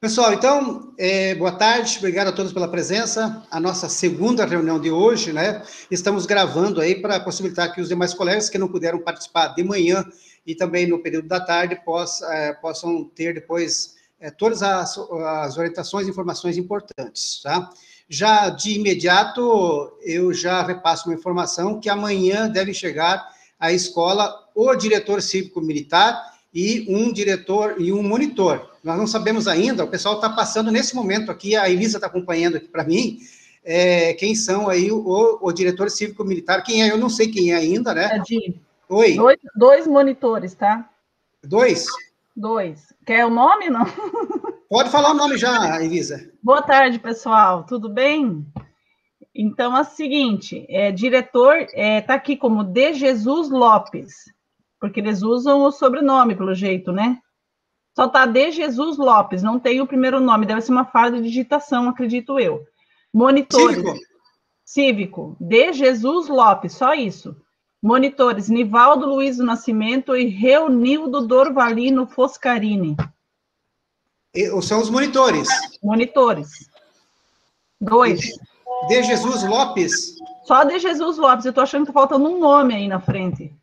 Pessoal, então, boa tarde, obrigado a todos pela presença. A nossa segunda reunião de hoje, né? Estamos gravando aí para possibilitar que os demais colegas que não puderam participar de manhã e também no período da tarde possam ter depois todas as orientações e informações importantes, tá? Já de imediato, eu já repasso uma informação que amanhã deve chegar à escola o diretor cívico-militar e um diretor e um monitor. Nós não sabemos ainda, o pessoal está passando nesse momento aqui, a Elisa está acompanhando aqui para mim, quem são aí o diretor cívico-militar, quem é, eu não sei quem é ainda, né? Oi. Dois monitores, tá? Dois? Dois. Quer o nome, não? Pode falar o nome já, Elisa. Boa tarde, pessoal, tudo bem? Então, é o seguinte, diretor está aqui como De Jesus Lopes, porque eles usam o sobrenome, pelo jeito, né? Só está De Jesus Lopes, não tem o primeiro nome, deve ser uma falha de digitação, acredito eu. Monitores. Cívico. De Jesus Lopes, só isso. Monitores, Nivaldo Luiz do Nascimento e Reunildo Dorvalino Foscarini. São os monitores. Monitores. Dois. De Jesus Lopes? Só De Jesus Lopes, eu estou achando que está faltando um nome aí na frente.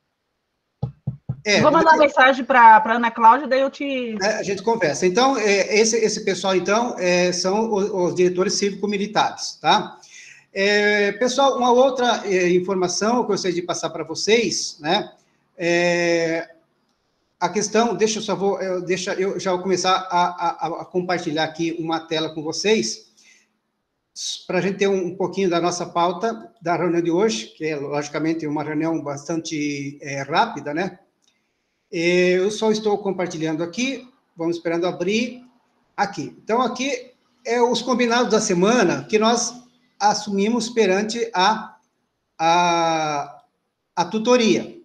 Vou mandar mensagem para a Ana Cláudia, daí eu te... a gente conversa. Então, esse pessoal, então, são os diretores cívico-militares, tá? Pessoal, uma outra informação que eu gostaria de passar para vocês, né? A questão, deixa eu já começar a compartilhar aqui uma tela com vocês, para a gente ter um pouquinho da nossa pauta da reunião de hoje, que é, logicamente, uma reunião bastante rápida, né? Eu só estou compartilhando aqui, vamos esperando abrir aqui. Então, aqui é os combinados da semana que nós assumimos perante a tutoria,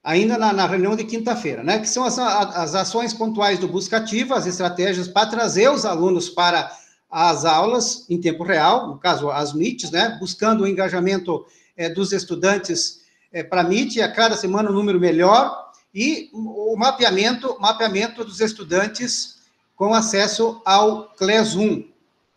ainda na reunião de quinta-feira, né? Que são as ações pontuais do Busca Ativa, as estratégias para trazer os alunos para as aulas em tempo real, no caso, as MITs, né? Buscando o engajamento dos estudantes para a MIT, a cada semana um número melhor, e o mapeamento dos estudantes com acesso ao CLES 1,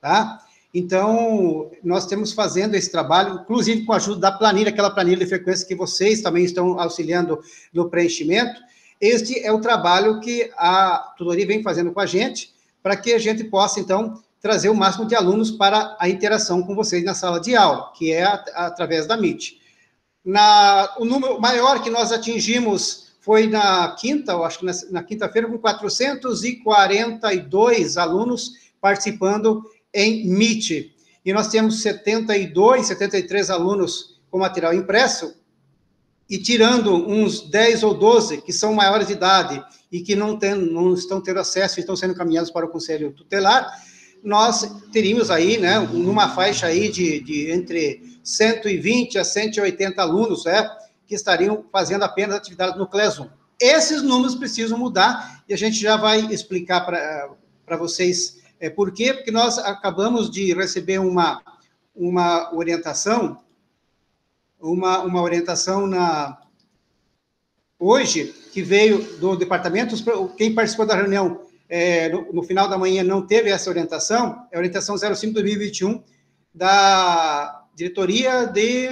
tá? Então, nós estamos fazendo esse trabalho, inclusive com a ajuda da planilha, aquela planilha de frequência que vocês também estão auxiliando no preenchimento. Este é o trabalho que a tutoria vem fazendo com a gente, para que a gente possa, então, trazer o máximo de alunos para a interação com vocês na sala de aula, que é através da MIT. O número maior que nós atingimos foi na quinta, eu acho que na quinta-feira, com 442 alunos participando em MIT. E nós temos 73 alunos com material impresso, e tirando uns 10 ou 12 que são maiores de idade e que não estão tendo acesso e estão sendo encaminhados para o Conselho Tutelar, nós teríamos aí, né, numa faixa aí de entre 120 a 180 alunos, que estariam fazendo apenas atividades no CLES 1. Esses números precisam mudar, e a gente já vai explicar para vocês por quê, porque nós acabamos de receber uma orientação, hoje, que veio do departamento, quem participou da reunião no final da manhã não teve essa orientação, é a orientação 05/2021 da Diretoria de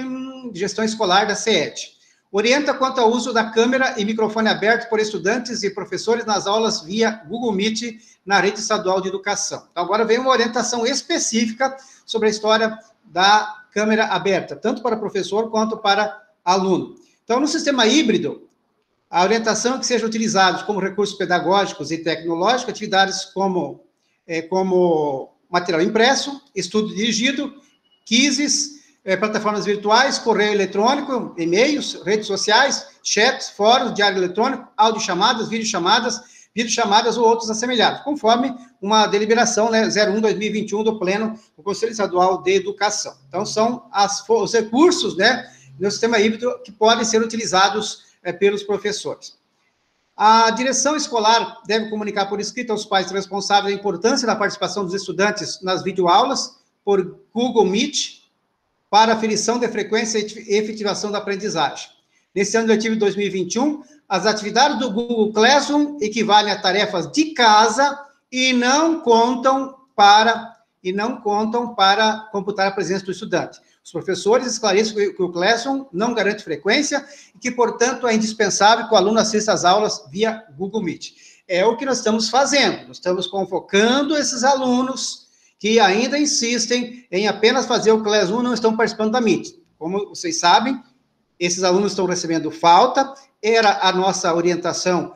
Gestão Escolar da CET. Orienta quanto ao uso da câmera e microfone aberto por estudantes e professores nas aulas via Google Meet na rede estadual de educação. Então, agora vem uma orientação específica sobre a história da câmera aberta, tanto para professor quanto para aluno. Então, no sistema híbrido, a orientação é que sejam utilizados como recursos pedagógicos e tecnológicos atividades como material impresso, estudo dirigido, quizzes, plataformas virtuais, correio eletrônico, e-mails, redes sociais, chats, fóruns, diário eletrônico, audiochamadas, videochamadas ou outros assemelhados, conforme uma deliberação, né, 01/2021 do Pleno do Conselho Estadual de Educação. Então, são os recursos, né, no sistema híbrido que podem ser utilizados pelos professores. A direção escolar deve comunicar por escrito aos pais responsáveis a importância da participação dos estudantes nas videoaulas por Google Meet para aferição de frequência e efetivação da aprendizagem. Nesse ano letivo de 2021, as atividades do Google Classroom equivalem a tarefas de casa e não contam para computar a presença do estudante. Os professores esclarecem que o Classroom não garante frequência e que, portanto, é indispensável que o aluno assista às aulas via Google Meet. É o que nós estamos fazendo. Nós estamos convocando esses alunos que ainda insistem em apenas fazer o Classroom, não estão participando da Meet. Como vocês sabem, esses alunos estão recebendo falta, era a nossa orientação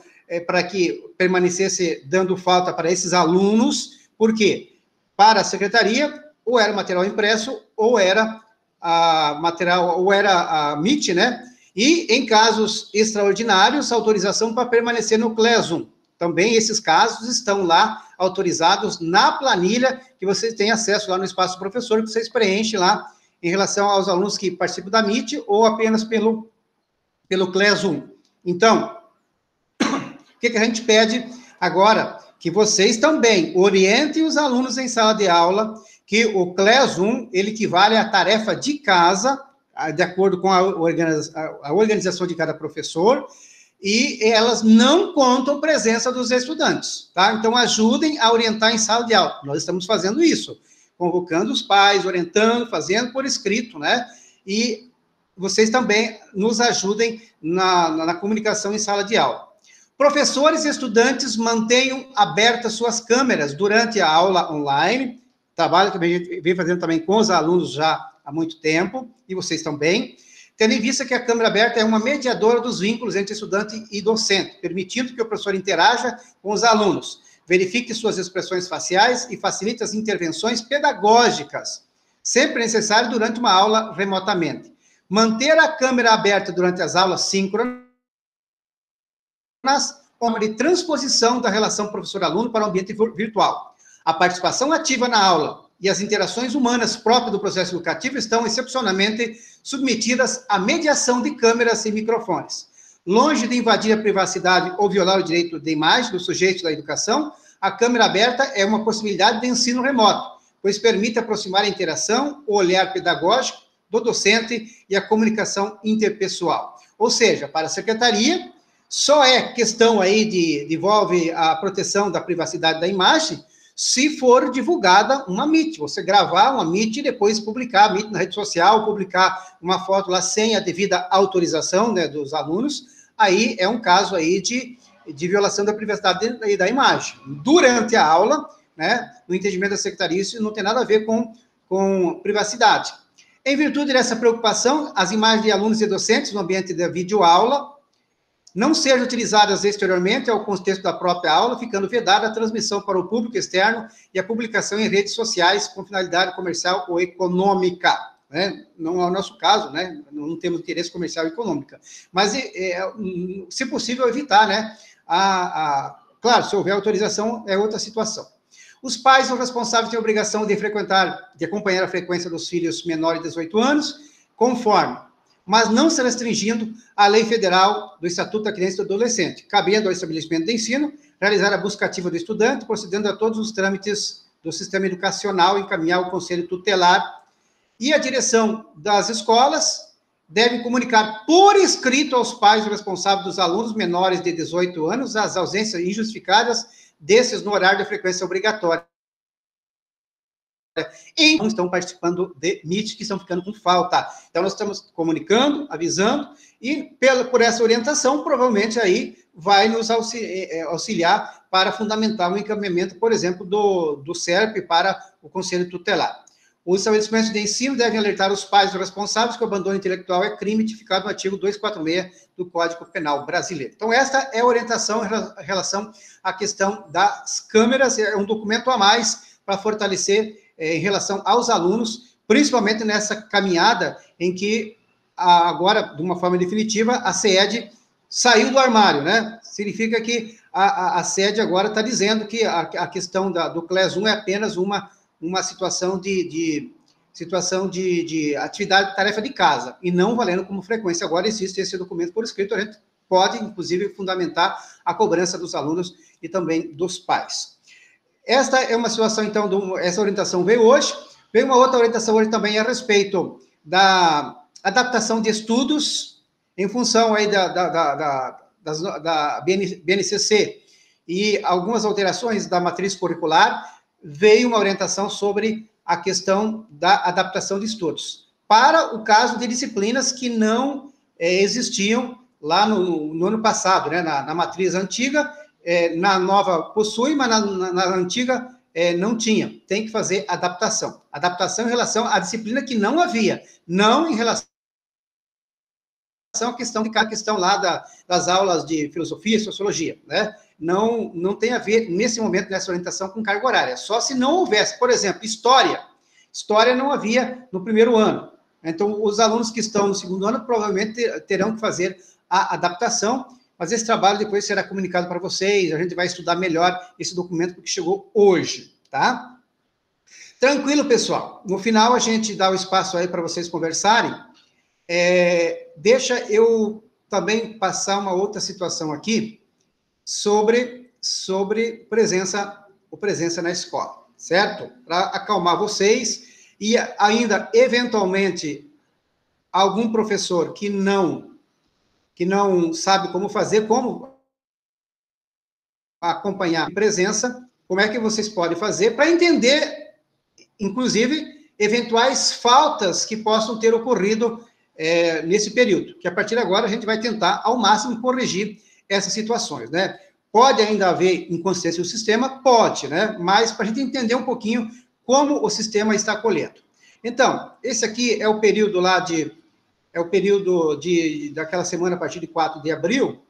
para que permanecesse dando falta para esses alunos, por quê? Para a secretaria, ou era material impresso, ou era a Meet, né? E, em casos extraordinários, autorização para permanecer no Classroom. Também esses casos estão lá autorizados na planilha que vocês têm acesso lá no Espaço Professor, que vocês preenchem lá em relação aos alunos que participam da Meet ou apenas pelo Classroom. Então, o que a gente pede agora? Que vocês também orientem os alunos em sala de aula, que o Classroom, ele equivale à tarefa de casa, de acordo com a organização de cada professor, e elas não contam presença dos estudantes, tá? Então, ajudem a orientar em sala de aula. Nós estamos fazendo isso, convocando os pais, orientando, fazendo por escrito, né? E vocês também nos ajudem na comunicação em sala de aula. Professores e estudantes mantenham abertas suas câmeras durante a aula online, trabalho que a gente vem fazendo também com os alunos já há muito tempo, e vocês também, tendo em vista que a câmera aberta é uma mediadora dos vínculos entre estudante e docente, permitindo que o professor interaja com os alunos, verifique suas expressões faciais e facilite as intervenções pedagógicas, sempre necessário durante uma aula remotamente. Manter a câmera aberta durante as aulas síncronas, forma de transposição da relação professor-aluno para o ambiente virtual. A participação ativa na aula e as interações humanas próprias do processo educativo estão excepcionalmente submetidas à mediação de câmeras e microfones. Longe de invadir a privacidade ou violar o direito de imagem do sujeito da educação, a câmera aberta é uma possibilidade de ensino remoto, pois permite aproximar a interação, o olhar pedagógico do docente e a comunicação interpessoal. Ou seja, para a secretaria, só é questão aí envolve a proteção da privacidade da imagem se for divulgada uma Meet. Você gravar uma Meet e depois publicar a Meet na rede social, publicar uma foto lá sem a devida autorização, né, dos alunos, aí é um caso aí de violação da privacidade da imagem. Durante a aula, né, no entendimento da secretaria, isso não tem nada a ver com privacidade. Em virtude dessa preocupação, as imagens de alunos e docentes no ambiente da videoaula não sejam utilizadas exteriormente ao contexto da própria aula, ficando vedada a transmissão para o público externo e a publicação em redes sociais com finalidade comercial ou econômica, né? Não é o nosso caso, né? Não temos interesse comercial e econômica. Mas, se possível, evitar, né? Claro, se houver autorização, é outra situação. Os pais são responsáveis têm a obrigação de acompanhar a frequência dos filhos menores de 18 anos, conforme, mas não se restringindo à lei federal do Estatuto da Criança e do Adolescente, cabendo ao estabelecimento de ensino realizar a busca ativa do estudante, procedendo a todos os trâmites do sistema educacional, encaminhar ao Conselho Tutelar, e a direção das escolas deve comunicar por escrito aos pais responsáveis dos alunos menores de 18 anos as ausências injustificadas desses no horário de frequência obrigatória. E não estão participando de Meet, que estão ficando com falta. Então, nós estamos comunicando, avisando, e por essa orientação, provavelmente aí vai nos auxiliar para fundamentar o encaminhamento, por exemplo, do SERP para o Conselho Tutelar. Os estabelecimentos de ensino devem alertar os pais responsáveis que o abandono intelectual é crime tipificado no artigo 246 do Código Penal brasileiro. Então, esta é a orientação em relação à questão das câmeras, é um documento a mais para fortalecer em relação aos alunos, principalmente nessa caminhada em que, agora, de uma forma definitiva, a SED saiu do armário, né? Significa que a SED agora está dizendo que a questão do Classroom é apenas uma situação de atividade, tarefa de casa, e não valendo como frequência. Agora existe esse documento por escrito, a gente pode, inclusive, fundamentar a cobrança dos alunos e também dos pais. Esta é uma situação, então, essa orientação veio hoje. Veio uma outra orientação hoje também a respeito da adaptação de estudos em função aí da BNCC, e algumas alterações da matriz curricular, veio uma orientação sobre a questão da adaptação de estudos, para o caso de disciplinas que não existiam lá no ano passado, né, na matriz antiga, na nova possui, mas na antiga não tinha. Tem que fazer adaptação. Adaptação em relação à disciplina que não havia, não em relação à questão lá das aulas de filosofia e sociologia, né? Não tem a ver, nesse momento, nessa orientação com carga horária. Só se não houvesse, por exemplo, história. História não havia no primeiro ano. Então, os alunos que estão no segundo ano provavelmente terão que fazer a adaptação, mas esse trabalho depois será comunicado para vocês, a gente vai estudar melhor esse documento porque chegou hoje, tá? Tranquilo, pessoal. No final, a gente dá o espaço aí para vocês conversarem. Deixa eu também passar uma outra situação aqui sobre presença na escola, certo? Para acalmar vocês e ainda, eventualmente, algum professor que não sabe como fazer, como acompanhar a presença, como é que vocês podem fazer para entender, inclusive, eventuais faltas que possam ter ocorrido nesse período, que a partir de agora a gente vai tentar, ao máximo, corrigir essas situações, né? Pode ainda haver inconsciência do sistema? Pode, né? Mas para a gente entender um pouquinho como o sistema está acolhendo. Então, esse aqui é o período daquela semana a partir de 4 de abril.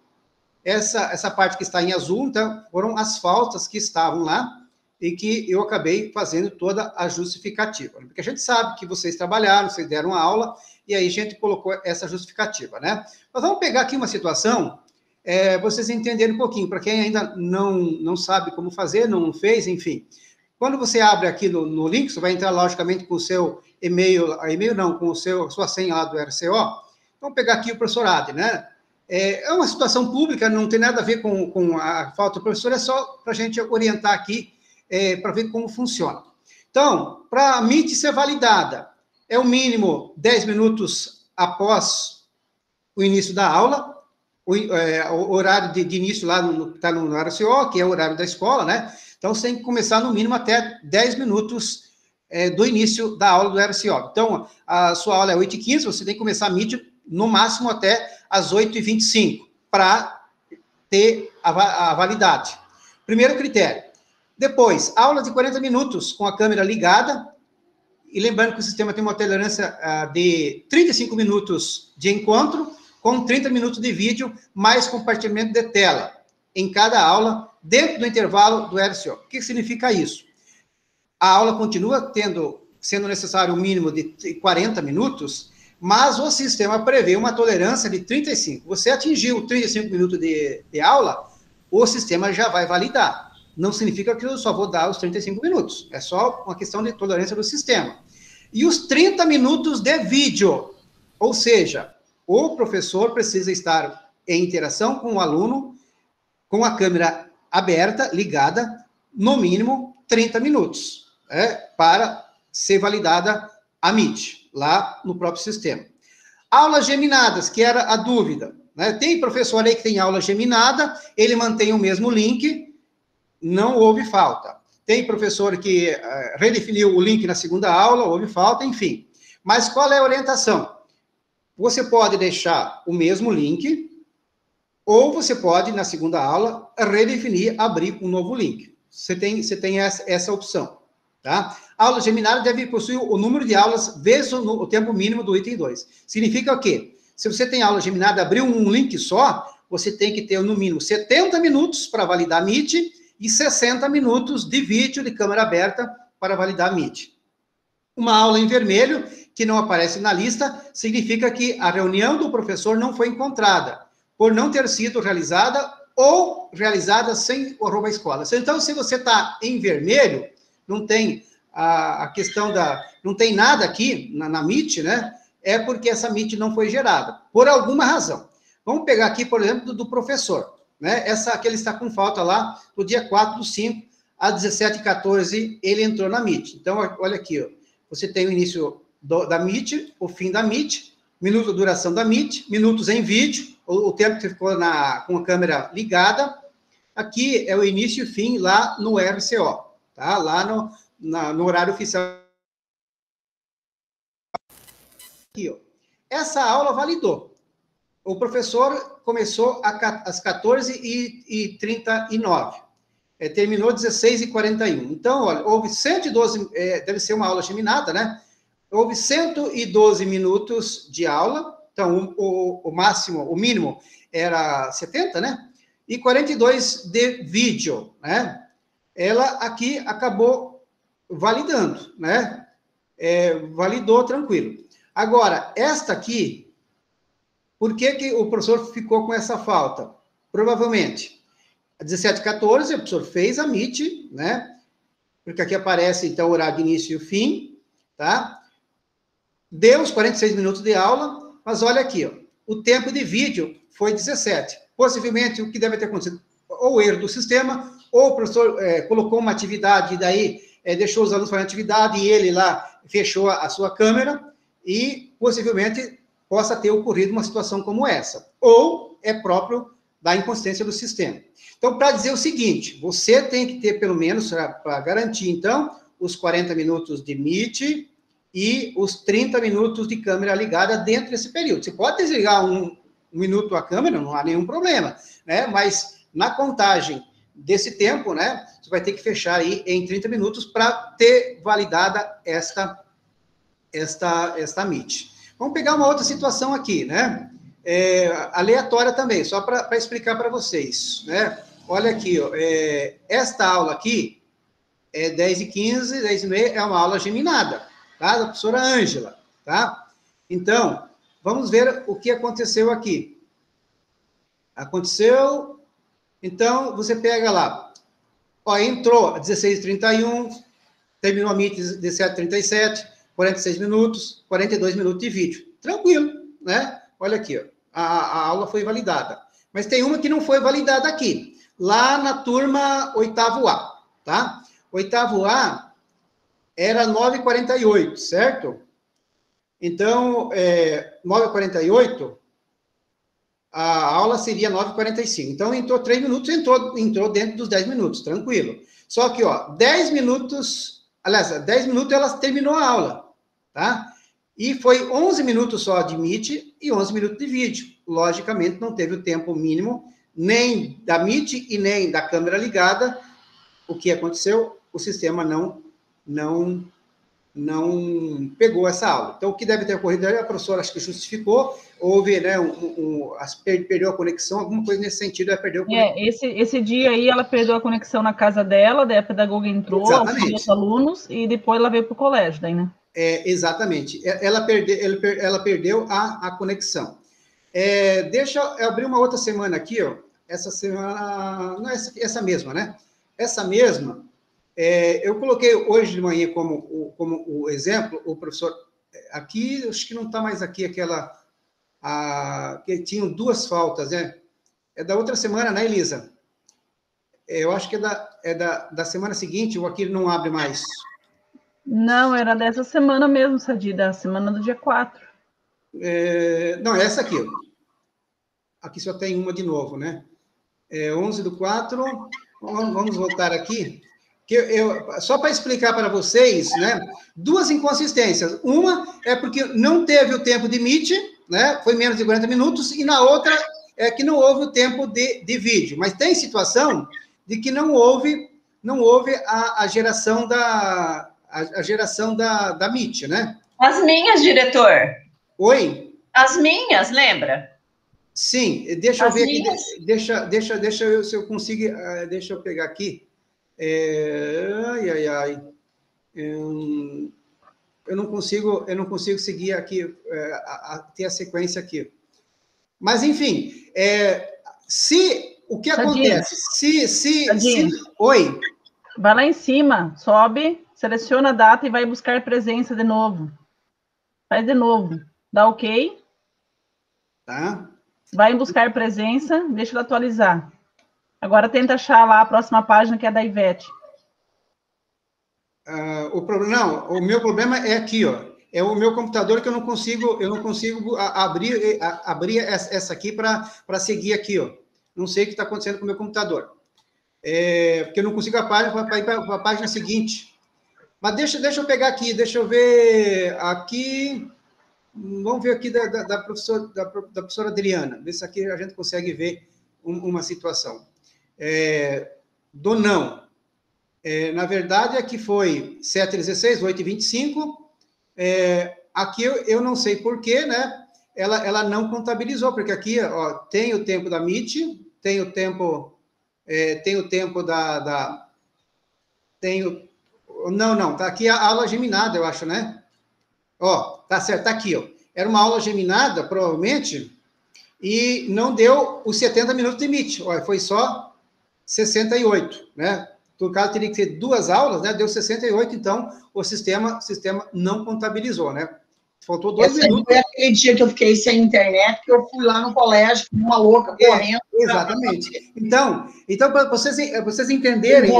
Essa parte que está em azul, então, foram as faltas que estavam lá e que eu acabei fazendo toda a justificativa. Porque a gente sabe que vocês trabalharam, vocês deram a aula, e aí a gente colocou essa justificativa, né? Mas vamos pegar aqui uma situação, vocês entenderem um pouquinho, para quem ainda não sabe como fazer, não fez, enfim. Quando você abre aqui no link, você vai entrar, logicamente, com o seu com sua senha lá do RCO. Vamos pegar aqui o professor Ade, né? É uma situação pública, não tem nada a ver com a falta do professor, é só para a gente orientar aqui, para ver como funciona. Então, para a Meet ser validada, é o mínimo 10 minutos após o início da aula, o horário de início lá está no RCO, que é o horário da escola, né? Então, você tem que começar no mínimo até 10 minutos do início da aula do RCO. Então, a sua aula é 8h15, você tem que começar a Meet no máximo até às 8h25, para ter a validade. Primeiro critério. Depois, aula de 40 minutos com a câmera ligada, e lembrando que o sistema tem uma tolerância de 35 minutos de encontro, com 30 minutos de vídeo, mais compartilhamento de tela, em cada aula, dentro do intervalo do RCO. O que significa isso? A aula continua sendo necessário um mínimo de 40 minutos, mas o sistema prevê uma tolerância de 35. Você atingiu 35 minutos de aula, o sistema já vai validar. Não significa que eu só vou dar os 35 minutos. É só uma questão de tolerância do sistema. E os 30 minutos de vídeo, ou seja, o professor precisa estar em interação com o aluno, com a câmera aberta, ligada, no mínimo 30 minutos, para ser validada a Meet, lá no próprio sistema. Aulas geminadas, que era a dúvida, né? Tem professor aí que tem aula geminada, ele mantém o mesmo link, não houve falta. Tem professor que redefiniu o link na segunda aula, houve falta, enfim. Mas qual é a orientação? Você pode deixar o mesmo link, ou você pode, na segunda aula, redefinir, abrir um novo link. Você tem essa opção, tá? A aula geminada deve possuir o número de aulas vezes o tempo mínimo do item 2. Significa o quê? Se você tem aula geminada, abrir um link só, você tem que ter, no mínimo, 70 minutos para validar a Meet e 60 minutos de vídeo de câmera aberta para validar a Meet. Uma aula em vermelho, que não aparece na lista, significa que a reunião do professor não foi encontrada, por não ter sido realizada ou realizada sem o @escola. Então, se você está em vermelho, não tem a questão não tem nada aqui na Meet, né? É porque essa Meet não foi gerada, por alguma razão. Vamos pegar aqui, por exemplo, do professor, né? Essa que ele está com falta lá, no dia 4/5, às 17h14, ele entrou na Meet. Então, olha aqui, ó. Você tem o início da Meet, o fim da Meet, minuto de duração da Meet, minutos em vídeo, o tempo que ficou com a câmera ligada, Aqui é o início e fim lá no RCO, tá? Lá no horário oficial. Aqui, ó. Essa aula validou. O professor começou às 14h39. Terminou 16h41. Então, olha, houve 112, deve ser uma aula geminada, né? Houve 112 minutos de aula. Então, o máximo, o mínimo era 70, né? E 42 de vídeo, né? Ela aqui acabou validando, né? Validou tranquilo. Agora, esta aqui, por que o professor ficou com essa falta? Provavelmente, às 17h14, o professor fez a Meet, né? Porque aqui aparece, então, o horário de início e o fim, tá? Deu os 46 minutos de aula, mas olha aqui, ó, o tempo de vídeo foi 17. Possivelmente, o que deve ter acontecido, ou erro do sistema, ou o professor colocou uma atividade, e daí deixou os alunos fazendo atividade, e ele lá fechou a sua câmera, e possivelmente possa ter ocorrido uma situação como essa. Ou é próprio da inconsistência do sistema. Então, para dizer o seguinte, você tem que ter, pelo menos, para garantir, então, os 40 minutos de Meet e os 30 minutos de câmera ligada dentro desse período. Você pode desligar um minuto a câmera, não há nenhum problema, né? Mas na contagem desse tempo, né, você vai ter que fechar aí em 30 minutos para ter validada esta Meet. Vamos pegar uma outra situação aqui, né? Aleatória também, só para explicar para vocês, né? Olha aqui, ó, esta aula aqui é 10h15, 10h30, é uma aula geminada, tá? Da professora Ângela, tá? Então, vamos ver o que aconteceu aqui. Aconteceu, então, você pega lá, ó, entrou às 16h31, terminou a Meet às 17h37, 46 minutos, 42 minutos de vídeo. Tranquilo, né? Olha aqui, ó, a aula foi validada. Mas tem uma que não foi validada aqui, lá na turma 8º A, tá? 8º A era 9h48, certo? Então, 9h48, a aula seria 9h45. Então, entrou 3 minutos, entrou dentro dos 10 minutos, tranquilo. Só que, ó, 10 minutos, aliás, 10 minutos ela terminou a aula, tá? E foi 11 minutos só de Meet e 11 minutos de vídeo. Logicamente, não teve o tempo mínimo, nem da Meet e nem da câmera ligada. O que aconteceu? O sistema não pegou essa aula. Então, o que deve ter ocorrido aí, a professora acho que justificou, houve, né, perdeu a conexão, alguma coisa nesse sentido, ela perdeu a conexão. Esse dia aí, ela perdeu a conexão na casa dela, daí a pedagoga entrou, auxiliou os alunos, e depois ela veio para o colégio, daí, né? Exatamente. Ela perdeu a conexão. Deixa eu abrir uma outra semana aqui, ó. Essa semana, não, essa mesma, né? Essa mesma, eu coloquei hoje de manhã como o exemplo, o professor, aqui, acho que não está mais aqui, que tinham 2 faltas, né? É da outra semana, né, Elisa? Eu acho que é da semana seguinte, ou aqui não abre mais. Não, era dessa semana mesmo, Sadi, da semana do dia 4. Não, é essa aqui. Aqui só tem uma de novo, né? 11/4. Vamos voltar aqui. Só para explicar para vocês, né? 2 inconsistências. Uma é porque não teve o tempo de Meet, né? Foi menos de 40 minutos, e na outra é que não houve o tempo de vídeo. Mas tem situação de que não houve a geração da Meet, né? As minhas, diretor. Oi? As minhas, lembra? Sim, deixa eu ver aqui, deixa eu ver se eu consigo, deixa eu pegar aqui. Eu não consigo seguir aqui, ter a sequência aqui. Mas, enfim, o que acontece? Oi? Vai lá em cima, sobe, seleciona a data e vai buscar presença de novo. Faz de novo. Dá OK. Tá. Vai em buscar presença, deixa ele atualizar. Agora tenta achar lá a próxima página, que é da Ivete. O meu problema é aqui, ó. É o meu computador que eu não consigo abrir essa aqui para seguir aqui, ó. Não sei o que está acontecendo com o meu computador. porque eu não consigo a página para ir para a página seguinte. Mas deixa eu pegar aqui, deixa eu ver aqui. Vamos ver aqui da professora Adriana, ver se aqui a gente consegue ver uma situação. Do não. Na verdade, aqui foi 7h16, 8h25. Aqui eu não sei porquê, né? Ela não contabilizou, porque aqui ó, tem o tempo da Meet, tem o tempo Não, tá aqui a aula geminada, eu acho, né? Ó, tá certo, tá aqui, ó. Era uma aula geminada, provavelmente, e não deu os 70 minutos de Meet. Ó, foi só 68, né? No caso, teria que ser 2 aulas, né? Deu 68, então o sistema não contabilizou, né? Faltou 2 minutos. Foi aquele dia que eu fiquei sem internet, que eu fui lá no colégio, com uma louca correndo. Exatamente. Então para vocês entenderem,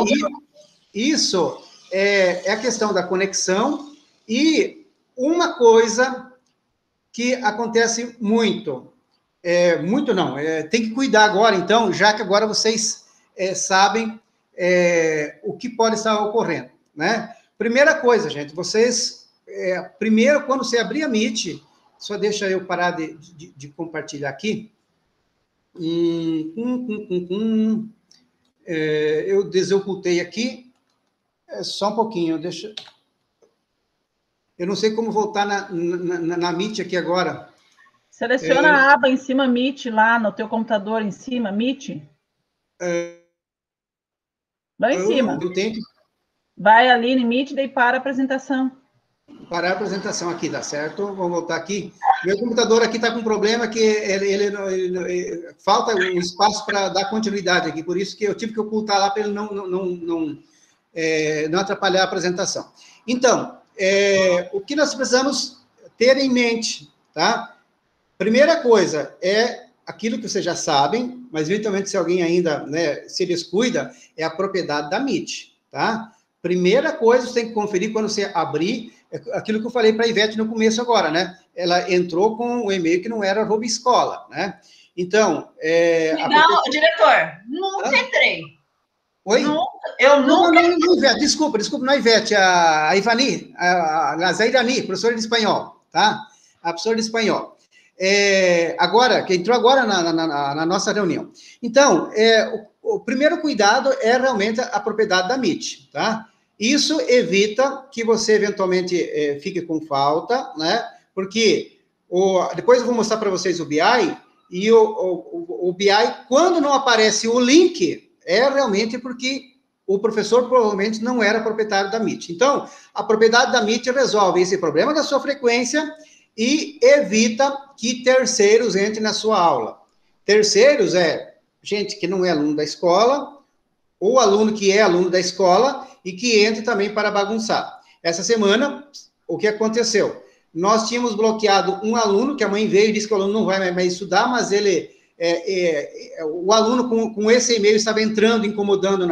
isso é a questão da conexão e uma coisa que acontece muito. Muito não, tem que cuidar agora, então, já que agora vocês sabem o que pode estar ocorrendo, né? Primeira coisa, gente, vocês... primeiro, quando você abrir a Meet, só deixa eu parar de compartilhar aqui. Eu desocultei aqui. Só um pouquinho, deixa... Eu não sei como voltar na Meet aqui agora. Seleciona a aba em cima, Meet, lá no teu computador, em cima, Meet. Lá em cima. Eu tenho que... Vai ali no Meet, daí para a apresentação. Parar a apresentação aqui, tá certo? Vamos voltar aqui. Meu computador aqui está com um problema que ele falta um espaço para dar continuidade aqui, por isso que eu tive que ocultar lá para ele não atrapalhar a apresentação. Então, o que nós precisamos ter em mente, tá? Primeira coisa é aquilo que vocês já sabem, mas eventualmente se alguém ainda, né, se descuida, é a propriedade da Meet, tá? Primeira coisa, você tem que conferir quando você abrir, aquilo que eu falei para a Ivete no começo agora, né? Ela entrou com um e-mail que não era @escola, né? Então... diretor, nunca entrei. Oi? Eu nunca... Não, Ivete, desculpa, não é Ivete, a Ivani, a Zairani, professora de espanhol, tá? A professora de espanhol. Que entrou agora na nossa reunião. Então, o primeiro cuidado é realmente a propriedade da Meet, tá? Isso evita que você, eventualmente, fique com falta, né? Porque depois eu vou mostrar para vocês o BI, e o BI, quando não aparece o link, é realmente porque o professor provavelmente não era proprietário da Meet. Então, a propriedade da Meet resolve esse problema da sua frequência e evita que terceiros entrem na sua aula. Terceiros gente que não é aluno da escola, ou aluno que é aluno da escola e que entre também para bagunçar. Essa semana, o que aconteceu? Nós tínhamos bloqueado um aluno, que a mãe veio e disse que o aluno não vai mais estudar, mas o aluno com esse e-mail estava entrando, incomodando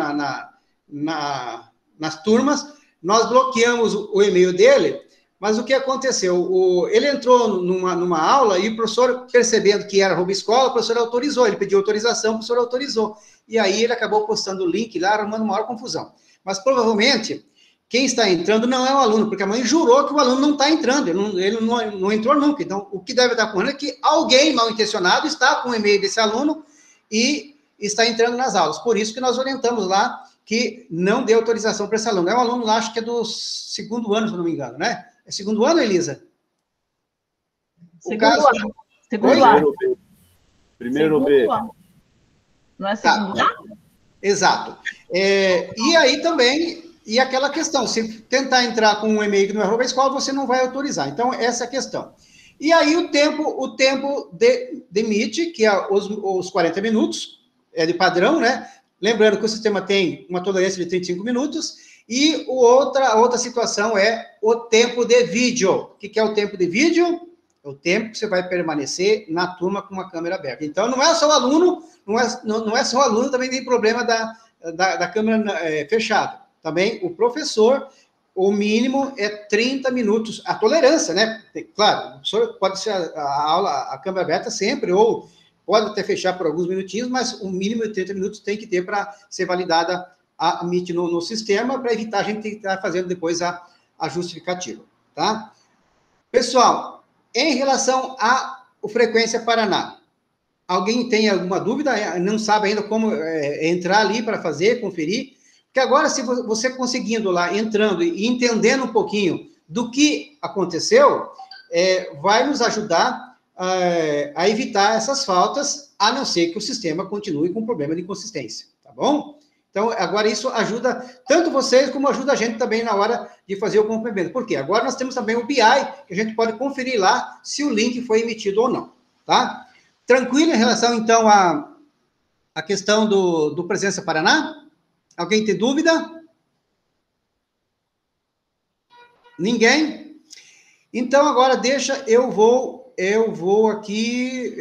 nas turmas. Nós bloqueamos o e-mail dele, mas o que aconteceu? Ele entrou numa aula e o professor, percebendo que era @escola, o professor autorizou, ele pediu autorização, o professor autorizou. E aí ele acabou postando o link lá, arrumando maior confusão. Mas provavelmente, quem está entrando não é o aluno, porque a mãe jurou que o aluno não está entrando, ele não entrou nunca. Então, o que deve estar ocorrendo é que alguém mal intencionado está com o e-mail desse aluno e está entrando nas aulas. Por isso que nós orientamos lá que não dê autorização para esse aluno. É um aluno lá, acho que é do 2º ano, se não me engano, né? É 2º ano, Elisa? Segundo ano. Segundo ano. Primeiro B. Não é segundo ano? Exato. E aí também, e aquela questão, se tentar entrar com um e-mail que não é @escola, você não vai autorizar. Então, essa é a questão. E aí o tempo de Meet, que é os 40 minutos, é de padrão, né? Lembrando que o sistema tem uma tolerância de 35 minutos, e outra situação é o tempo de vídeo. O que é o tempo de vídeo? É o tempo que você vai permanecer na turma com uma câmera aberta. Então, não é só o aluno, não é só o aluno, também tem problema da câmera fechada. Também o professor, o mínimo é 30 minutos. A tolerância, né? Claro, o professor pode ser a câmera aberta sempre, ou pode até fechar por alguns minutinhos, mas o mínimo de 30 minutos tem que ter para ser validada a Meet no sistema, para evitar a gente estar fazendo depois a justificativa, tá? Pessoal, em relação à Frequência Paraná, alguém tem alguma dúvida? Não sabe ainda como entrar ali para fazer, conferir? Porque agora, se você conseguindo lá, entrando e entendendo um pouquinho do que aconteceu, vai nos ajudar a evitar essas faltas, a não ser que o sistema continue com problema de inconsistência, tá bom? Então, agora isso ajuda tanto vocês, como ajuda a gente também na hora de fazer o complemento. Por quê? Agora nós temos também o BI, que a gente pode conferir lá se o link foi emitido ou não, tá? Tranquilo em relação, então, à questão do Presença Paraná? Alguém tem dúvida? Ninguém? Então, agora eu vou aqui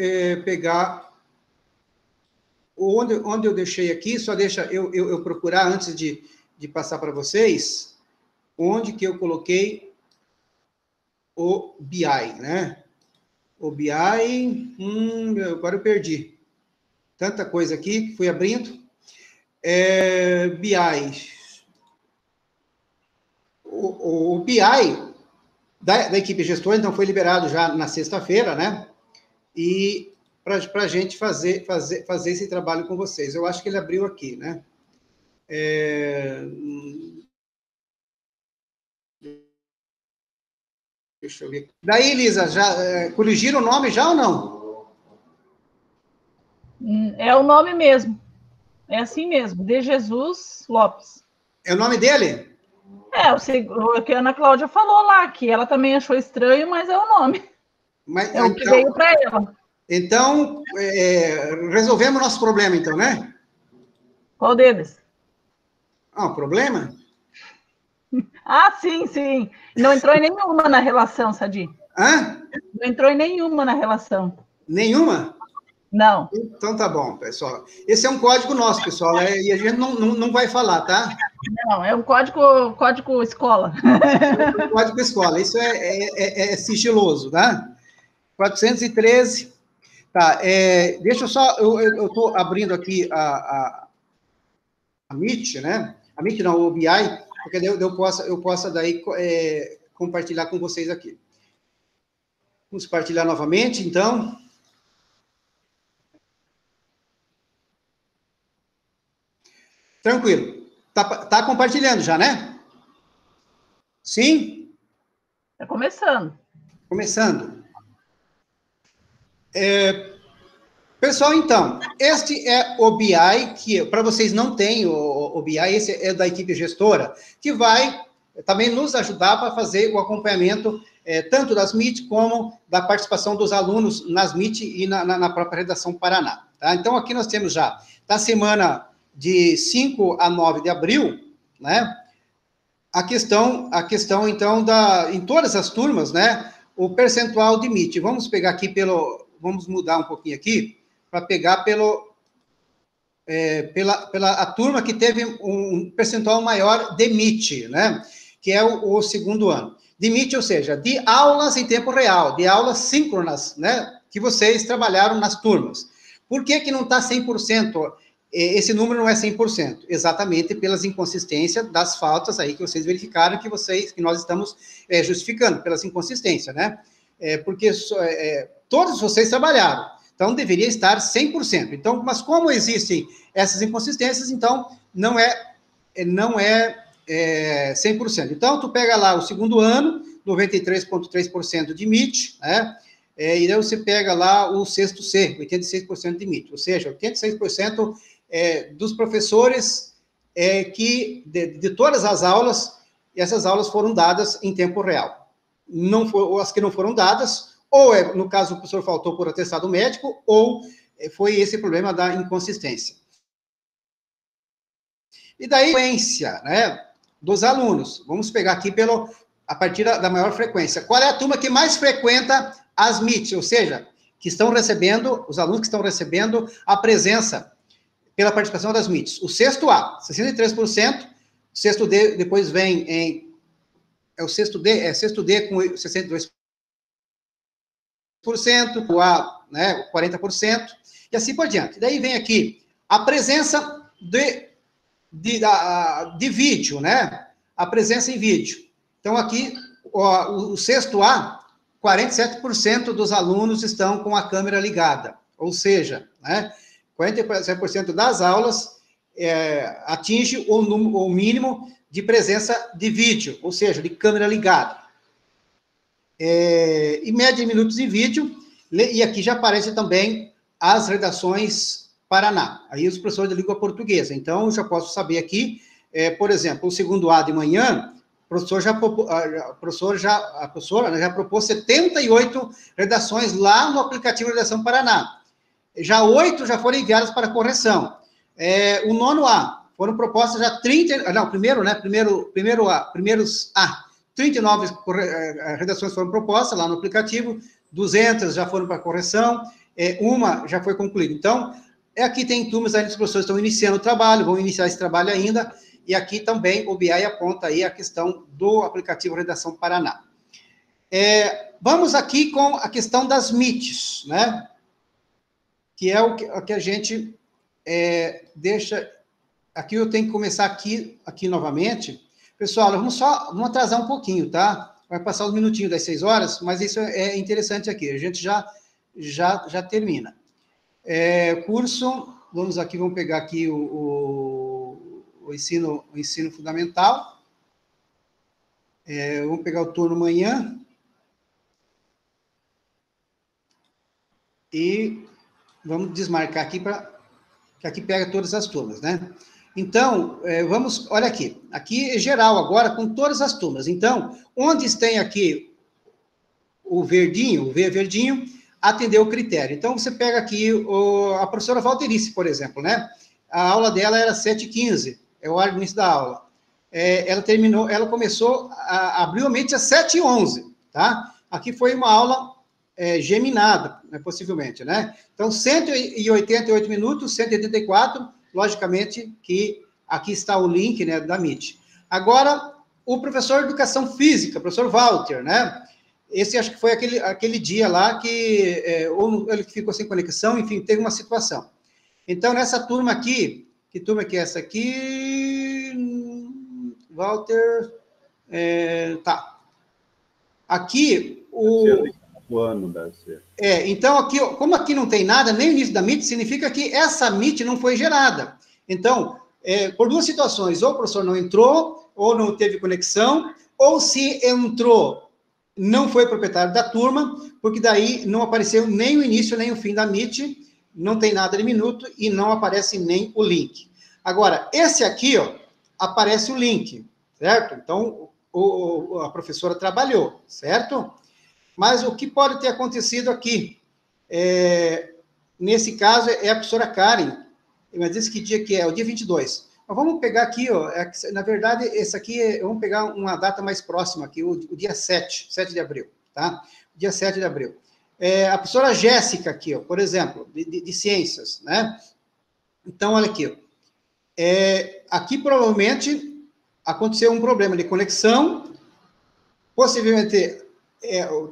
pegar onde eu deixei aqui, só deixa eu procurar antes de passar para vocês, onde que eu coloquei o BI, né? O BI, agora eu perdi. Tanta coisa aqui que fui abrindo. BI. O BI da equipe gestora, então, foi liberado já na sexta-feira, né? E para a gente fazer esse trabalho com vocês. Eu acho que ele abriu aqui, né? Deixa eu ver. Daí, Elisa, já corrigiram o nome já ou não? É o nome mesmo. É assim mesmo, De Jesus Lopes. É o nome dele? O que a Ana Cláudia falou lá, que ela também achou estranho, mas é o nome. Mas, o que veio para ela. Então, resolvemos nosso problema, então, né? Qual deles? O problema? Sim, sim. Não entrou em nenhuma na relação, Sadi. Hã? Não entrou em nenhuma na relação. Nenhuma? Não. Então tá bom, pessoal. Esse é um código nosso, pessoal, e a gente não vai falar, tá? Não, é um código escola. É um código escola, isso é sigiloso, tá? 413. Tá, deixa eu só, eu estou abrindo aqui a Meet, né? A Meet não, o BI, porque eu possa daí compartilhar com vocês aqui. Vamos compartilhar novamente, então. Tranquilo. Tá compartilhando já, né? Sim? Está começando. Começando. Pessoal, então, este é o BI, que para vocês não tem o BI, esse é da equipe gestora, que vai também nos ajudar para fazer o acompanhamento tanto das Meet como da participação dos alunos nas Meet e na própria redação Paraná. Tá? Então, aqui nós temos já, da semana de 5 a 9 de abril, né, a questão então, em todas as turmas, né, o percentual de Meet. Vamos pegar aqui vamos mudar um pouquinho aqui, para pegar pela a turma que teve um percentual maior de Meet, né, que é o segundo ano. De Meet, ou seja, de aulas em tempo real, de aulas síncronas, né, que vocês trabalharam nas turmas. Por que não está 100%? Esse número não é 100%, exatamente pelas inconsistências das faltas aí que vocês verificaram, que nós estamos justificando, pelas inconsistências, né? Porque todos vocês trabalharam, então deveria estar 100%. Então, mas como existem essas inconsistências, então não é 100%. Então, tu pega lá o segundo ano, 93,3% de MIT, né? E daí você pega lá o sexto C, 86% de MIT, ou seja, 86% dos professores que, de todas as aulas, essas aulas foram dadas em tempo real. Ou as que não foram dadas, ou, no caso, o professor faltou por atestado médico, ou foi esse problema da inconsistência. E daí, frequência, né, dos alunos. Vamos pegar aqui a partir da maior frequência. Qual é a turma que mais frequenta as MIT, ou seja, os alunos que estão recebendo a presença pela participação das MITs? O sexto A, 63%, o sexto D depois vem o sexto D com 62%, o A, né, 40%, e assim por diante. Daí vem aqui a presença de vídeo, né? A presença em vídeo. Então, aqui, o sexto A, 47% dos alunos estão com a câmera ligada, ou seja, né, 47% das aulas atinge o mínimo de presença de vídeo, ou seja, de câmera ligada. E média de minutos de vídeo, e aqui já aparece também as redações Paraná, aí os professores da língua portuguesa. Então, eu já posso saber aqui, por exemplo, o segundo A de manhã, a professora já propôs 78 redações lá no aplicativo Redação Paraná. Já 8 já foram enviadas para correção. O nono A, foram propostas já 30... Não, primeiros A. 39 redações foram propostas lá no aplicativo, 200 já foram para correção, uma já foi concluída. Então, aqui tem turmas ainda, os professores estão iniciando o trabalho, vão iniciar esse trabalho ainda, e aqui também o BI aponta aí a questão do aplicativo Redação Paraná. Vamos aqui com a questão das MITs, né? Que é o que a gente deixa... Aqui eu tenho que começar aqui novamente. Pessoal, vamos atrasar um pouquinho, tá? Vai passar uns minutinhos das 6 horas, mas isso é interessante aqui. A gente já termina. Curso, vamos pegar aqui o ensino fundamental. Vamos pegar o turno manhã. E vamos desmarcar aqui que aqui pega todas as turmas, né? Então, olha aqui é geral agora, com todas as turmas. Então, onde tem aqui o verdinho, atendeu o critério. Então, você pega aqui a professora Valderice, por exemplo, né? A aula dela era 7h15, é o horário do início da aula. Ela começou, abriu a mente às 7h11, tá? Aqui foi uma aula geminada, né, possivelmente, né? Então, 188 minutos, 184, logicamente que aqui está o link, né, da Meet. Agora, o professor de Educação Física, professor Walter, né? Esse acho que foi aquele dia lá que ou ele ficou sem conexão, enfim, teve uma situação. Então, nessa turma aqui, que turma que é essa aqui? Walter, tá. Aqui, ano deve ser. Então, aqui, como aqui não tem nada, nem o início da Meet, significa que essa Meet não foi gerada. Então, por duas situações, ou o professor não entrou, ou não teve conexão, ou se entrou, não foi proprietário da turma, porque daí não apareceu nem o início, nem o fim da Meet, não tem nada de minuto, e não aparece nem o link. Agora, esse aqui, ó, aparece o link, certo? Então, a professora trabalhou, certo? Mas o que pode ter acontecido aqui? Nesse caso, é a professora Karen, mas disse que dia que é? O dia 22. Mas vamos pegar aqui, ó, na verdade, esse aqui, vamos pegar uma data mais próxima aqui, o dia 7 de abril, tá? Dia 7 de abril. A professora Jéssica aqui, ó, por exemplo, de ciências, né? Então, olha aqui, ó. Aqui provavelmente aconteceu um problema de conexão, possivelmente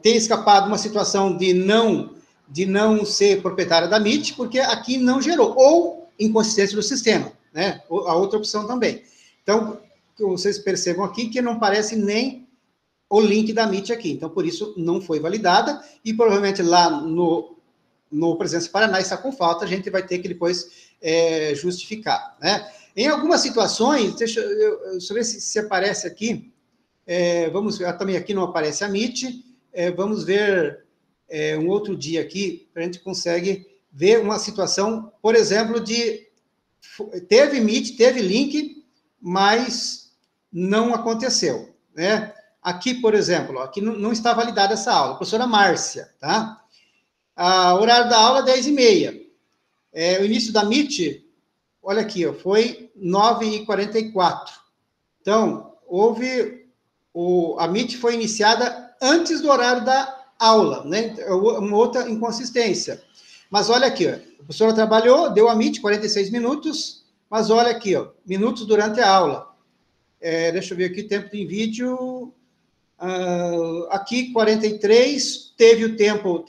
tem escapado uma situação de não ser proprietária da Meet, porque aqui não gerou, ou inconsistência do sistema, né? A outra opção também. Então, vocês percebam aqui que não aparece nem o link da Meet aqui, então, por isso, não foi validada, e provavelmente lá no Presença Paraná está com falta, a gente vai ter que depois justificar, né? Em algumas situações, deixa eu ver se aparece aqui, vamos ver, também aqui não aparece a Meet, vamos ver um outro dia aqui, a gente consegue ver uma situação, por exemplo, teve Meet, teve link, mas não aconteceu, né? Aqui, por exemplo, aqui não está validada essa aula, a professora Márcia, tá? O horário da aula, 10h30. O início da Meet, olha aqui, ó, foi 9h44. Então, a Meet foi iniciada antes do horário da aula, né? Uma outra inconsistência. Mas olha aqui, ó, a professora trabalhou, deu a Meet 46 minutos, mas olha aqui, ó, minutos durante a aula. Deixa eu ver aqui, tempo em vídeo. Aqui 43, teve o tempo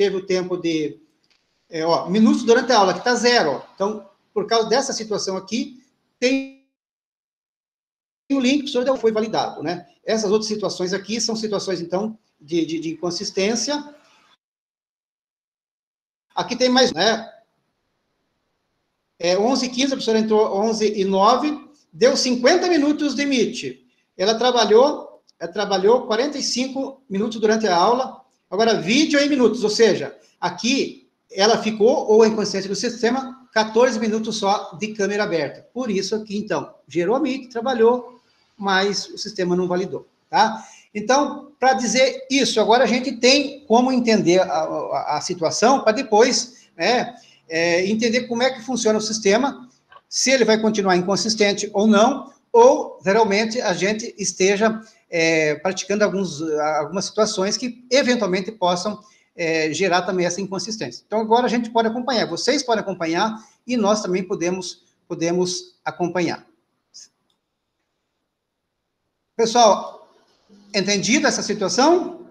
Minutos durante a aula, que está 0. Ó. Então, por causa dessa situação aqui, tem o link, o professor foi validado, né? Essas outras situações aqui são situações, então, de inconsistência. Aqui tem mais, né? 11h15, a professora entrou 11h09, deu 50 minutos de Meet. Ela trabalhou 45 minutos durante a aula, agora vídeo em minutos, ou seja, aqui ela ficou, ou em consciência do sistema, 14 minutos só de câmera aberta. Por isso aqui, então, gerou a Meet, trabalhou, mas o sistema não validou, tá? Então, para dizer isso, agora a gente tem como entender a situação para depois, né, entender como é que funciona o sistema, se ele vai continuar inconsistente ou não, ou realmente a gente esteja praticando algumas situações que eventualmente possam gerar também essa inconsistência. Então, agora a gente pode acompanhar, vocês podem acompanhar e nós também podemos acompanhar. Pessoal, entendida essa situação?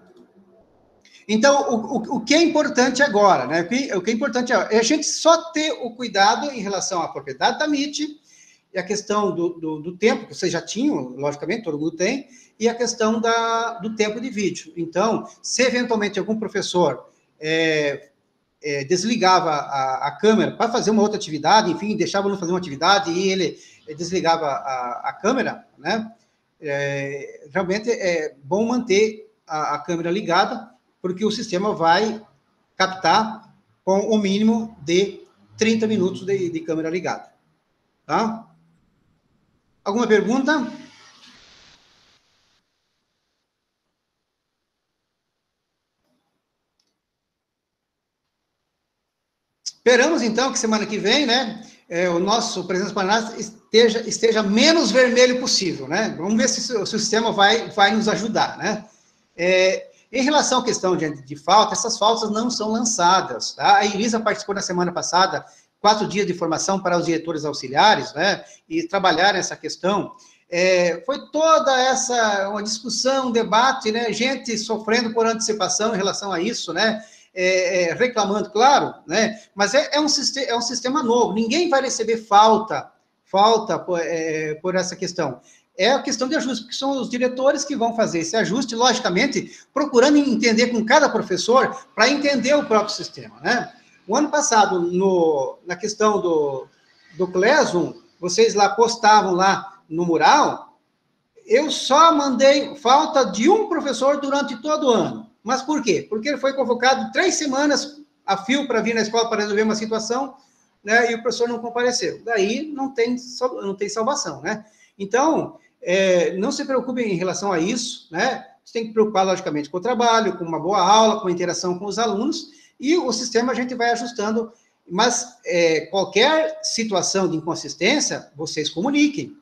Então, o que é importante agora, né? O que é importante é a gente só ter o cuidado em relação à propriedade da Meet, e a questão do tempo, que vocês já tinham, logicamente, todo mundo tem, e a questão do tempo de vídeo. Então, se eventualmente algum professor desligava a câmera para fazer uma outra atividade, enfim, deixava não fazer uma atividade e ele desligava a câmera, né? Realmente é bom manter a câmera ligada, porque o sistema vai captar com o mínimo de 30 minutos de câmera ligada. Tá? Alguma pergunta? Esperamos, então, que semana que vem, né, o nosso Presença Paraná esteja menos vermelho possível, né? Vamos ver se o sistema vai nos ajudar, né? Em relação à questão de falta, essas faltas não são lançadas, tá? A Elisa participou na semana passada, 4 dias de formação para os diretores auxiliares, né? E trabalhar essa questão. Foi toda uma discussão, um debate, né? Gente sofrendo por antecipação em relação a isso, né? Reclamando, claro, né? Mas é um sistema novo, ninguém vai receber falta por essa questão. É a questão de ajuste, porque são os diretores que vão fazer esse ajuste, logicamente, procurando entender com cada professor, para entender o próprio sistema, né? O ano passado, na questão do Classroom, vocês lá postavam lá no mural, eu só mandei falta de um professor durante todo o ano. Mas por quê? Porque ele foi convocado 3 semanas a fio para vir na escola para resolver uma situação, né, e o professor não compareceu. Daí não tem salvação, né? Então, não se preocupem em relação a isso, né? Você tem que preocupar, logicamente, com o trabalho, com uma boa aula, com a interação com os alunos, e o sistema a gente vai ajustando. Mas qualquer situação de inconsistência, vocês comuniquem.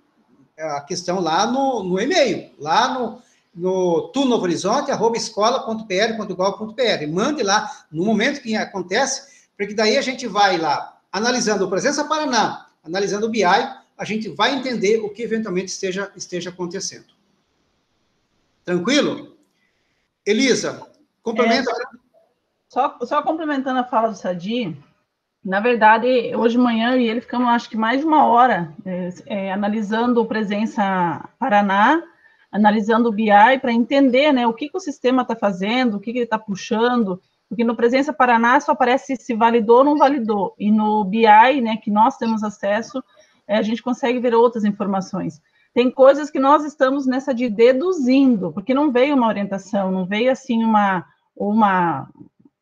A questão lá no e-mail, lá no tunovohorizonte@escola.pr.gov.br. Mande lá, no momento que acontece, porque daí a gente vai lá, analisando o Presença Paraná, analisando o BI, a gente vai entender o que eventualmente esteja acontecendo. Tranquilo? Elisa, complementa. Só complementando a fala do Sadi, na verdade, hoje de manhã eu e ele ficamos, acho que mais de 1 hora, analisando o Presença Paraná, analisando o BI para entender, né, o que o sistema está fazendo, o que ele está puxando, porque no Presença Paraná só aparece se validou ou não validou, e no BI, né, que nós temos acesso, a gente consegue ver outras informações. Tem coisas que nós estamos nessa de deduzindo, porque não veio uma orientação, não veio assim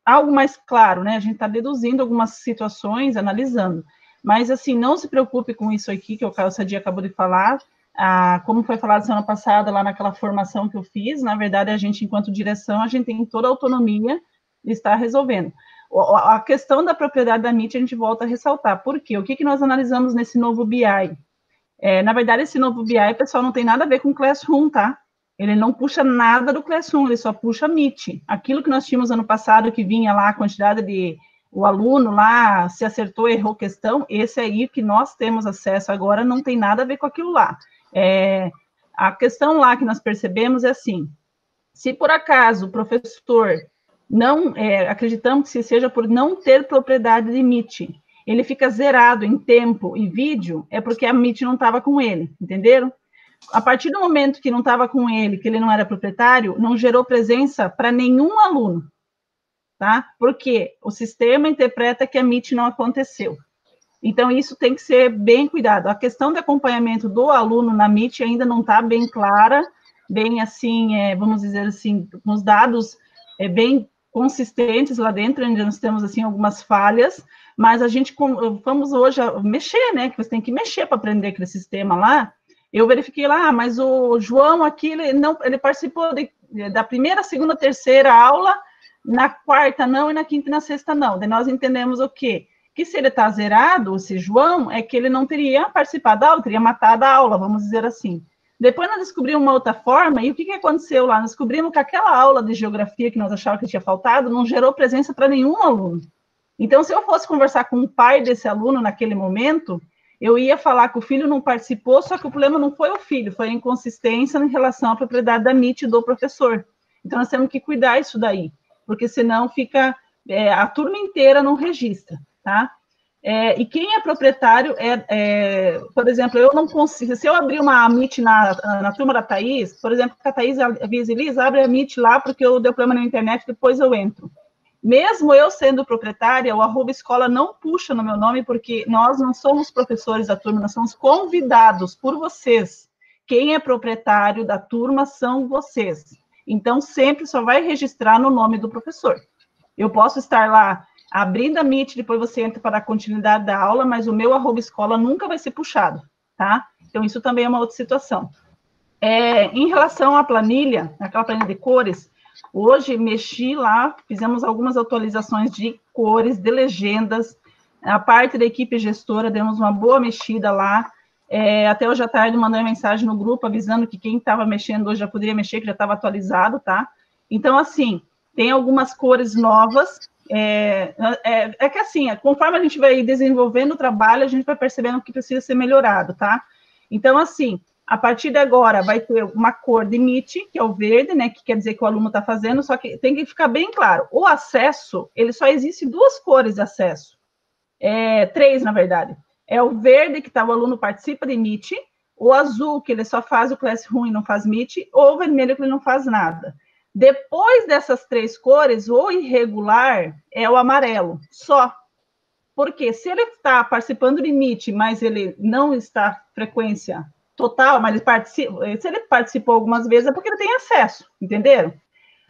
algo mais claro, né? A gente está deduzindo algumas situações, analisando. Mas, assim, não se preocupe com isso aqui, que o Carlos Sadi acabou de falar. Como foi falado semana passada, lá naquela formação que eu fiz, na verdade, a gente, enquanto direção, a gente tem toda a autonomia de estar resolvendo. A questão da propriedade da Meet, a gente volta a ressaltar. Por quê? O que nós analisamos nesse novo BI? Na verdade, esse novo BI, pessoal, não tem nada a ver com o Classroom, tá? Ele não puxa nada do Classroom, ele só puxa Meet. Aquilo que nós tínhamos ano passado, que vinha lá a quantidade de... O aluno lá, se acertou, errou questão, esse aí que nós temos acesso agora não tem nada a ver com aquilo lá. A questão lá que nós percebemos é assim, se por acaso o professor não acreditamos que seja por não ter propriedade de MIT. Ele fica zerado em tempo e vídeo, é porque a MIT não estava com ele, entenderam? A partir do momento que não estava com ele, que ele não era proprietário, não gerou presença para nenhum aluno, tá? Porque o sistema interpreta que a MIT não aconteceu. Então, isso tem que ser bem cuidado. A questão de acompanhamento do aluno na MIT ainda não está bem clara, bem assim, vamos dizer assim, com os dados bem consistentes lá dentro, onde nós temos, assim, algumas falhas, mas a gente, vamos hoje mexer, né, que você tem que mexer para aprender aquele sistema lá. Eu verifiquei lá, mas o João aqui, ele participou da primeira, segunda, terceira aula, na quarta não, e na quinta e na sexta não. Daí nós entendemos o quê? Que se ele está zerado, esse João, é que ele não teria participado da aula, teria matado a aula, vamos dizer assim. Depois nós descobrimos uma outra forma, e o que aconteceu lá? Nós descobrimos que aquela aula de geografia que nós achávamos que tinha faltado, não gerou presença para nenhum aluno. Então, se eu fosse conversar com o pai desse aluno naquele momento, eu ia falar que o filho não participou, só que o problema não foi o filho, foi a inconsistência em relação à propriedade da MIT do professor. Então, nós temos que cuidar isso daí, porque senão fica, a turma inteira não registra, tá? E quem é proprietário, por exemplo, eu não consigo, se eu abrir uma MIT na turma da Thaís, por exemplo, que a Thaís Visilis abre a MIT lá, porque eu dei problema na internet, depois eu entro. Mesmo eu sendo proprietária, o @escola não puxa no meu nome, porque nós não somos professores da turma, nós somos convidados por vocês. Quem é proprietário da turma são vocês. Então, sempre só vai registrar no nome do professor. Eu posso estar lá abrindo a MIT, depois você entra para dar continuidade da aula, mas o meu @escola nunca vai ser puxado, tá? Então, isso também é uma outra situação. Em relação à planilha, aquela planilha de cores, hoje mexi lá, fizemos algumas atualizações de cores, de legendas, a parte da equipe gestora, demos uma boa mexida lá, até hoje à tarde mandei uma mensagem no grupo, avisando que quem estava mexendo hoje já poderia mexer, que já estava atualizado, tá? Então, assim, tem algumas cores novas, que assim, conforme a gente vai desenvolvendo o trabalho, a gente vai percebendo que precisa ser melhorado, tá? Então, assim, a partir de agora vai ter uma cor de MIT, que é o verde, né, que quer dizer que o aluno está fazendo, só que tem que ficar bem claro, o acesso, ele só existe 2 cores de acesso, 3, na verdade, é o verde, que o aluno participa de MIT, o azul, que ele só faz o Classroom e não faz MIT, ou o vermelho, que ele não faz nada. Depois dessas 3 cores, o irregular é o amarelo, só. Porque se ele está participando de MIT, mas ele não está frequência total, mas se ele participou algumas vezes, é porque ele tem acesso, entenderam?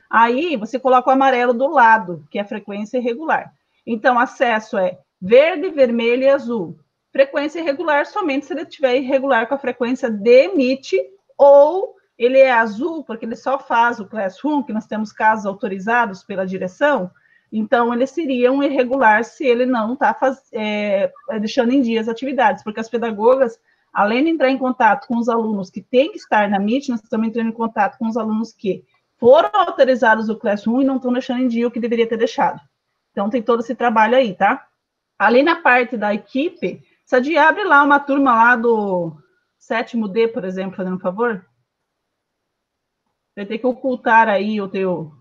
Aí, você coloca o amarelo do lado, que é a frequência irregular. Então, acesso é verde, vermelho e azul. Frequência irregular somente se ele estiver irregular com a frequência de MIT, ou ele é azul, porque ele só faz o Classroom, que nós temos casos autorizados pela direção, então ele seria um irregular se ele não está deixando em dia as atividades, porque as pedagogas, além de entrar em contato com os alunos que têm que estar na MIT, nós estamos entrando em contato com os alunos que foram autorizados o Classroom e não estão deixando em dia o que deveria ter deixado. Então, tem todo esse trabalho aí, tá? Ali na parte da equipe, Sadi, abre lá uma turma lá do 7º D, por exemplo, fazendo um favor. Vai ter que ocultar aí o teu...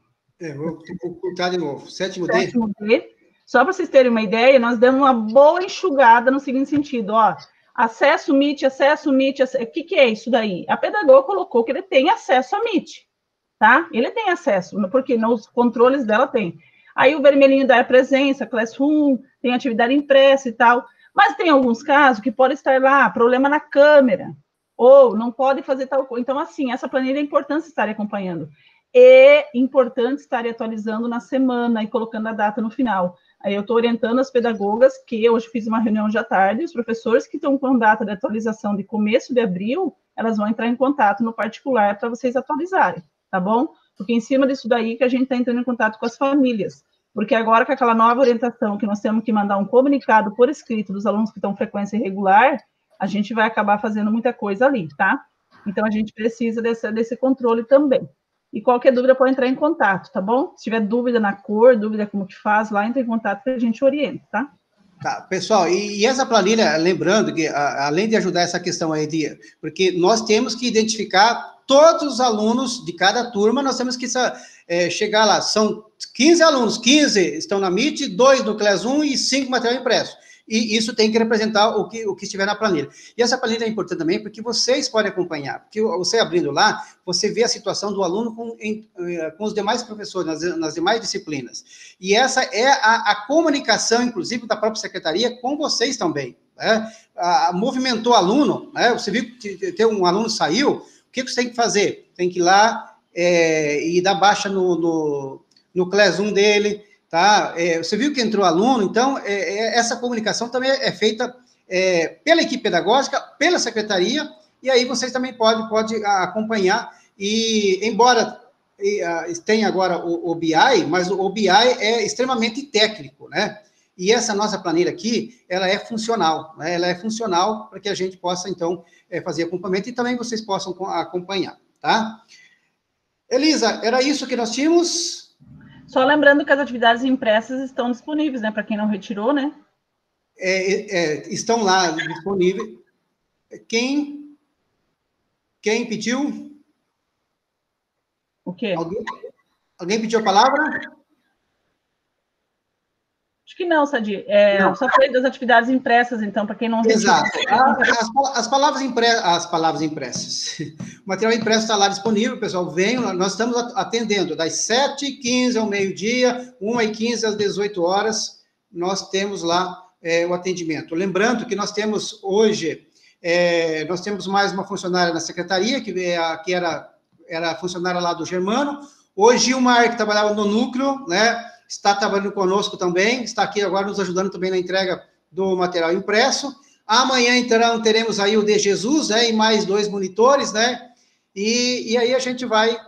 Vou ocultar de novo. 7º D. 7º D. Só para vocês terem uma ideia, nós demos uma boa enxugada no seguinte sentido, ó. Acesso MIT, o que é isso daí? A pedagoga colocou que ele tem acesso a MIT, tá? Ele tem acesso, porque nos controles dela tem. Aí o vermelhinho dá a presença, Classroom, tem atividade impressa e tal. Mas tem alguns casos que pode estar lá, problema na câmera, ou não pode fazer tal coisa. Então, assim, essa planilha é importante estar acompanhando. É importante estar atualizando na semana e colocando a data no final. Aí eu estou orientando as pedagogas, que hoje fiz uma reunião de à tarde, os professores que estão com data de atualização de começo de abril, elas vão entrar em contato no particular para vocês atualizarem, tá bom? Porque em cima disso daí que a gente está entrando em contato com as famílias. Porque agora, com aquela nova orientação, que nós temos que mandar um comunicado por escrito dos alunos que estão em frequência irregular, a gente vai acabar fazendo muita coisa ali, tá? Então, a gente precisa desse controle também. E qualquer dúvida pode entrar em contato, tá bom? Se tiver dúvida na cor, dúvida como que faz, lá entra em contato que a gente orienta, tá? Tá, pessoal, e essa planilha, lembrando que, além de ajudar essa questão aí, porque nós temos que identificar todos os alunos de cada turma, nós temos que chegar lá, são 15 alunos, 15 estão na Meet, 2 no Class 1 e 5 material impresso. E isso tem que representar o que estiver na planilha. E essa planilha é importante também porque vocês podem acompanhar, porque você abrindo lá, você vê a situação do aluno com os demais professores, nas demais disciplinas. E essa é a comunicação, inclusive, da própria secretaria com vocês também. Né? Movimentou o aluno, né? Você viu que um aluno saiu, o que você tem que fazer? Tem que ir lá e dar baixa no Class 1 dele, tá? Você viu que entrou aluno, então, essa comunicação também é feita pela equipe pedagógica, pela secretaria, e aí vocês também podem acompanhar, e embora tenha agora o BI, mas o BI é extremamente técnico, né? E essa nossa planilha aqui, ela é funcional, né? Ela é funcional para que a gente possa, então, fazer acompanhamento, e também vocês possam acompanhar, tá? Elisa, era isso que nós tínhamos? Só lembrando que as atividades impressas estão disponíveis, né? Para quem não retirou, né? Estão lá disponíveis. Quem pediu? O quê? Alguém pediu a palavra? Acho que não, Sadi. Só falei das atividades impressas, então, para quem não retirou. Exato. As palavras impressas. O material impresso está lá disponível, pessoal. Venham, nós estamos atendendo das 7h15 ao meio-dia, 1h15 às 18 horas, nós temos lá o atendimento. Lembrando que nós temos hoje, nós temos mais uma funcionária na secretaria, que era funcionária lá do Germano. Hoje, Gilmar, que trabalhava no núcleo, né? Está trabalhando conosco também, está aqui agora nos ajudando também na entrega do material impresso. Amanhã, então, teremos aí o De Jesus, né, e mais 2 monitores, né, e aí a gente vai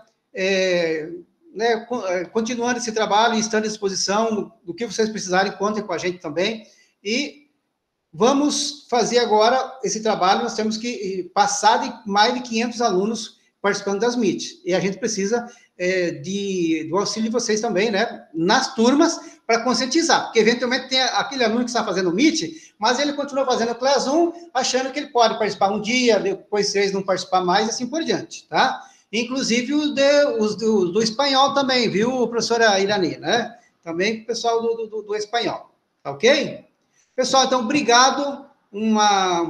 continuando esse trabalho e estando à disposição do que vocês precisarem, contem com a gente também, e vamos fazer agora esse trabalho. Nós temos que passar de mais de 500 alunos participando das Meet, e a gente precisa do auxílio de vocês também, né, nas turmas, para conscientizar, porque eventualmente tem aquele aluno que está fazendo Meet, mas ele continua fazendo Class 1, achando que ele pode participar um dia, depois 3 não participar mais, e assim por diante, tá? Inclusive os do espanhol também, viu, professora Irani, né? Também o pessoal do espanhol, tá ok? Pessoal, então, obrigado,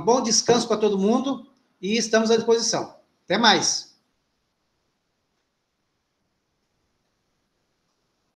bom descanso para todo mundo, e estamos à disposição. Até mais.